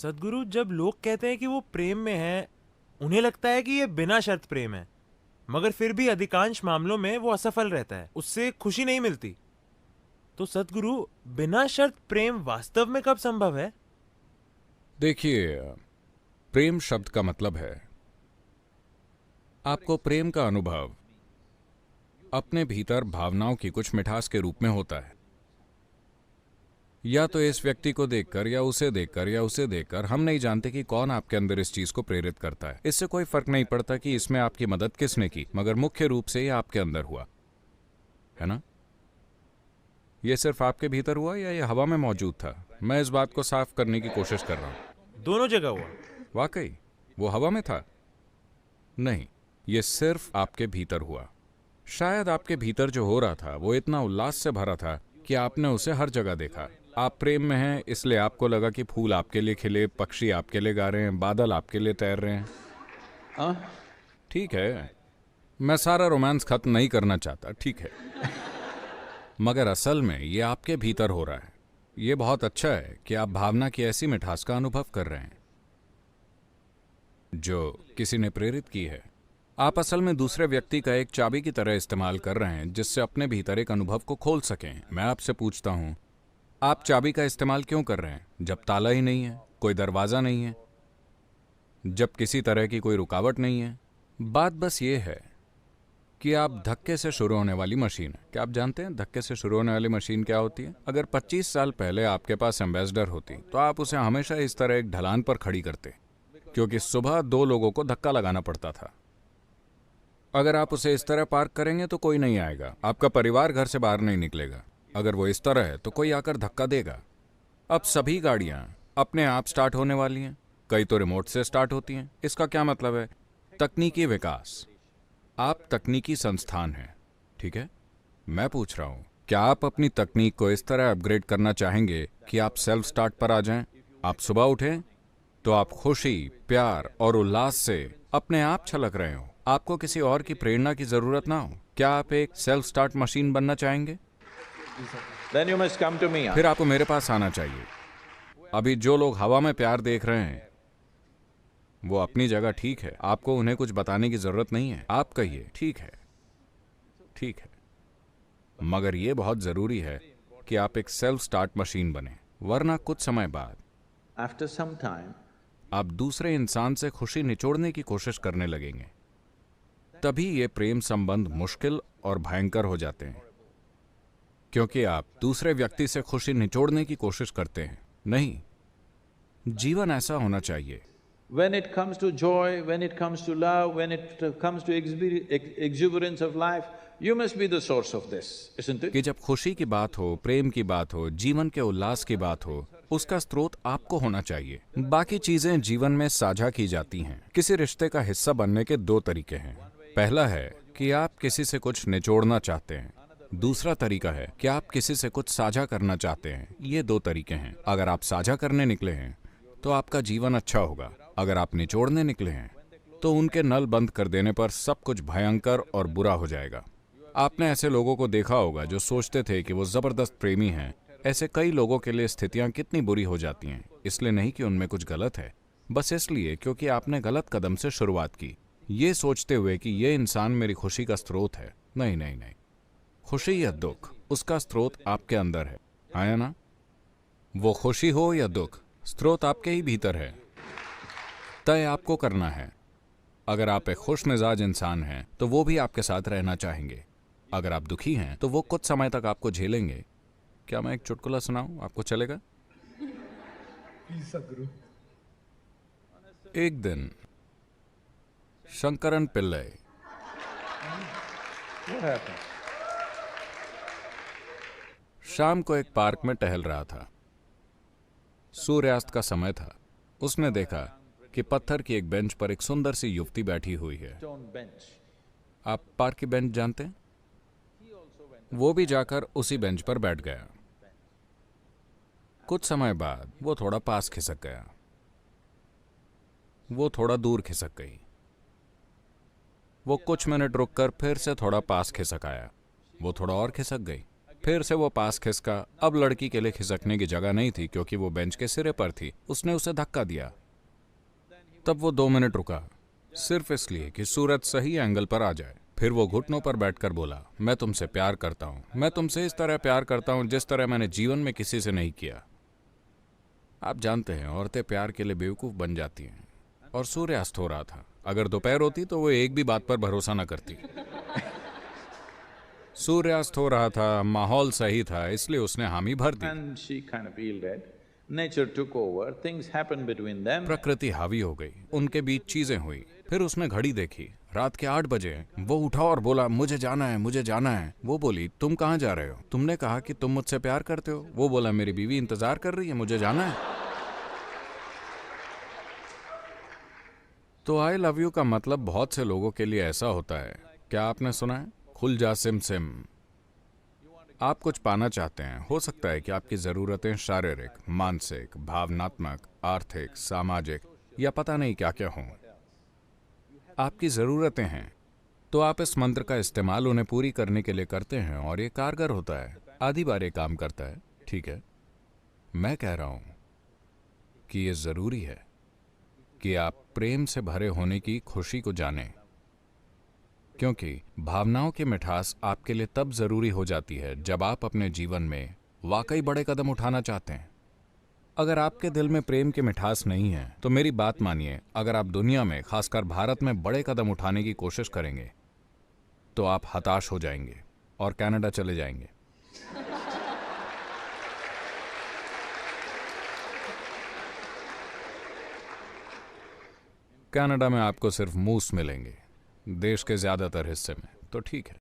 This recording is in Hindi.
सदगुरु, जब लोग कहते हैं कि वो प्रेम में हैं, उन्हें लगता है कि ये बिना शर्त प्रेम है, मगर फिर भी अधिकांश मामलों में वो असफल रहता है, उससे खुशी नहीं मिलती। तो सदगुरु, बिना शर्त प्रेम वास्तव में कब संभव है? देखिए, प्रेम शब्द का मतलब है आपको प्रेम का अनुभव अपने भीतर भावनाओं की कुछ मिठास के रूप में होता है। या तो इस व्यक्ति को देखकर या उसे देखकर या उसे देखकर, हम नहीं जानते कि कौन आपके अंदर इस चीज को प्रेरित करता है। इससे कोई फर्क नहीं पड़ता कि इसमें आपकी मदद किसने की, मगर मुख्य रूप से ये आपके अंदर हुआ है ना। ये सिर्फ आपके भीतर हुआ या ये हवा में मौजूद था? मैं इस बात को साफ करने की कोशिश कर रहा हूं। दोनों जगह हुआ। वाकई वो हवा में था? नहीं, ये सिर्फ आपके भीतर हुआ। शायद आपके भीतर जो हो रहा था वो इतना उल्लास से भरा था कि आपने उसे हर जगह देखा। आप प्रेम में हैं, इसलिए आपको लगा कि फूल आपके लिए खिले, पक्षी आपके लिए गा रहे हैं, बादल आपके लिए तैर रहे हैं। ठीक है, मैं सारा रोमांस खत्म नहीं करना चाहता, ठीक है, मगर असल में ये आपके भीतर हो रहा है। ये बहुत अच्छा है कि आप भावना की ऐसी मिठास का अनुभव कर रहे हैं जो किसी ने प्रेरित की है। आप असल में दूसरे व्यक्ति का एक चाबी की तरह इस्तेमाल कर रहे हैं जिससे अपने भीतर एक अनुभव को खोल सकें। मैं आपसे पूछता हूं, आप चाबी का इस्तेमाल क्यों कर रहे हैं जब ताला ही नहीं है, कोई दरवाजा नहीं है, जब किसी तरह की कोई रुकावट नहीं है? बात बस ये है कि आप धक्के से शुरू होने वाली मशीन है। क्या आप जानते हैं धक्के से शुरू होने वाली मशीन क्या होती है? अगर 25 साल पहले आपके पास एम्बेसडर होती तो आप उसे हमेशा इस तरह एक ढलान पर खड़ी करते, क्योंकि सुबह 2 लोगों को धक्का लगाना पड़ता था। अगर आप उसे इस तरह पार्क करेंगे तो कोई नहीं आएगा, आपका परिवार घर से बाहर नहीं निकलेगा। अगर वो इस तरह है तो कोई आकर धक्का देगा। अब सभी गाड़ियां अपने आप स्टार्ट होने वाली हैं, कई तो रिमोट से स्टार्ट होती हैं। इसका क्या मतलब है? तकनीकी विकास। आप तकनीकी संस्थान हैं, ठीक है। मैं पूछ रहा हूं, क्या आप अपनी तकनीक को इस तरह अपग्रेड करना चाहेंगे कि आप सेल्फ स्टार्ट पर आ जाएं? आप सुबह उठें तो आप खुशी, प्यार और उल्लास से अपने आप छलक रहे हो, आपको किसी और की प्रेरणा की जरूरत ना हो। क्या आप एक सेल्फ स्टार्ट मशीन बनना चाहेंगे? Then you must come to me. फिर आपको मेरे पास आना चाहिए। अभी जो लोग हवा में प्यार देख रहे हैं वो अपनी जगह ठीक है, आपको उन्हें कुछ बताने की जरूरत नहीं है। आप कहिए ठीक है, ठीक है, मगर यह बहुत जरूरी है कि आप एक सेल्फ स्टार्ट मशीन बने, वरना कुछ समय बाद After some time, आप दूसरे इंसान से खुशी निचोड़ने की कोशिश करने लगेंगे। तभी ये प्रेम संबंध मुश्किल और भयंकर हो जाते हैं, क्योंकि आप दूसरे व्यक्ति से खुशी निचोड़ने की कोशिश करते हैं। नहीं, जीवन ऐसा होना चाहिए। when it comes to joy, when it comes to love, when it comes to exuberance of life, you must be the source of this, isn't it? कि जब खुशी की बात हो, प्रेम की बात हो, जीवन के उल्लास की बात हो, उसका स्रोत आपको होना चाहिए। बाकी चीजें जीवन में साझा की जाती हैं। किसी रिश्ते का हिस्सा बनने के 2 तरीके हैं। पहला है कि आप किसी से कुछ निचोड़ना चाहते हैं, दूसरा तरीका है कि आप किसी से कुछ साझा करना चाहते हैं। ये 2 तरीके हैं। अगर आप साझा करने निकले हैं तो आपका जीवन अच्छा होगा, अगर आप निचोड़ने निकले हैं तो उनके नल बंद कर देने पर सब कुछ भयंकर और बुरा हो जाएगा। आपने ऐसे लोगों को देखा होगा जो सोचते थे कि वो जबरदस्त प्रेमी हैं। ऐसे कई लोगों के लिए स्थितियां कितनी बुरी हो जाती हैं, इसलिए नहीं कि उनमें कुछ गलत है, बस इसलिए क्योंकि आपने गलत कदम से शुरुआत की, ये सोचते हुए कि ये इंसान मेरी खुशी का स्रोत है। नहीं नहीं नहीं, खुशी या दुख, उसका स्रोत आपके अंदर है ना? वो खुशी हो या दुख, स्रोत आपके ही भीतर है। तय आपको करना है। अगर आप एक खुश मिजाज इंसान हैं तो वो भी आपके साथ रहना चाहेंगे। अगर आप दुखी हैं तो वो कुछ समय तक आपको झेलेंगे। क्या मैं एक चुटकुला सुनाऊं, आपको चलेगा? एक दिन शंकरन पिल्लई What happened? शाम को एक पार्क में टहल रहा था। सूर्यास्त का समय था। उसने देखा कि पत्थर की एक बेंच पर एक सुंदर सी युवती बैठी हुई है। Stone bench. आप पार्क की बेंच जानते हैं? वो भी जाकर उसी बेंच पर बैठ गया। कुछ समय बाद वो थोड़ा पास खिसक गया, वो थोड़ा दूर खिसक गई, वो कुछ मिनट रुककर फिर से थोड़ा पास खिसक आया, वो थोड़ा और खिसक गई। फिर से वो पास खिसका। अब लड़की के लिए खिसकने की जगह नहीं थी क्योंकि वो बेंच के सिरे पर थी। उसने उसे धक्का दिया। तब वो 2 मिनट रुका, सिर्फ इसलिए कि सूरज सही एंगल पर आ जाए। फिर वो घुटनों पर बैठकर बोला, मैं तुमसे प्यार करता हूं। मैं तुमसे इस तरह प्यार करता हूं जिस तरह मैंने जीवन में किसी से नहीं किया। आप जानते हैं, औरतें प्यार के लिए बेवकूफ बन जाती हैं। और सूर्यास्त हो रहा था। अगर दोपहर होती तो वो एक भी बात पर भरोसा न करती। सूर्यास्त हो रहा था, माहौल सही था, इसलिए उसने हामी भर दी। And she kind of yielded. Nature took over, things happened between them. प्रकृति हावी हो गई, उनके बीच चीजें हुई। फिर उसने घड़ी देखी, रात के 8 बजे। वो उठा और बोला, मुझे जाना है, मुझे जाना है। वो बोली, तुम कहाँ जा रहे हो? तुमने कहा कि तुम मुझसे प्यार करते हो। वो बोला, मेरी बीवी इंतजार कर रही है, मुझे जाना है। तो आई लव यू का मतलब बहुत से लोगों के लिए ऐसा होता है। क्या आपने सुना है? खुल जा सिम सिम। आप कुछ पाना चाहते हैं। हो सकता है कि आपकी जरूरतें शारीरिक, मानसिक, भावनात्मक, आर्थिक, सामाजिक या पता नहीं क्या क्या हों। आपकी जरूरतें हैं तो आप इस मंत्र का इस्तेमाल उन्हें पूरी करने के लिए करते हैं और ये कारगर होता है। आधी बार ये काम करता है, ठीक है। मैं कह रहा हूं कि ये जरूरी है कि आप प्रेम से भरे होने की खुशी को जानें, क्योंकि भावनाओं की मिठास आपके लिए तब जरूरी हो जाती है जब आप अपने जीवन में वाकई बड़े कदम उठाना चाहते हैं। अगर आपके दिल में प्रेम की मिठास नहीं है तो मेरी बात मानिए, अगर आप दुनिया में, खासकर भारत में बड़े कदम उठाने की कोशिश करेंगे तो आप हताश हो जाएंगे और कनाडा चले जाएंगे। कनाडा में आपको सिर्फ मूस मिलेंगे, देश के ज्यादातर हिस्से में तो ठीक है।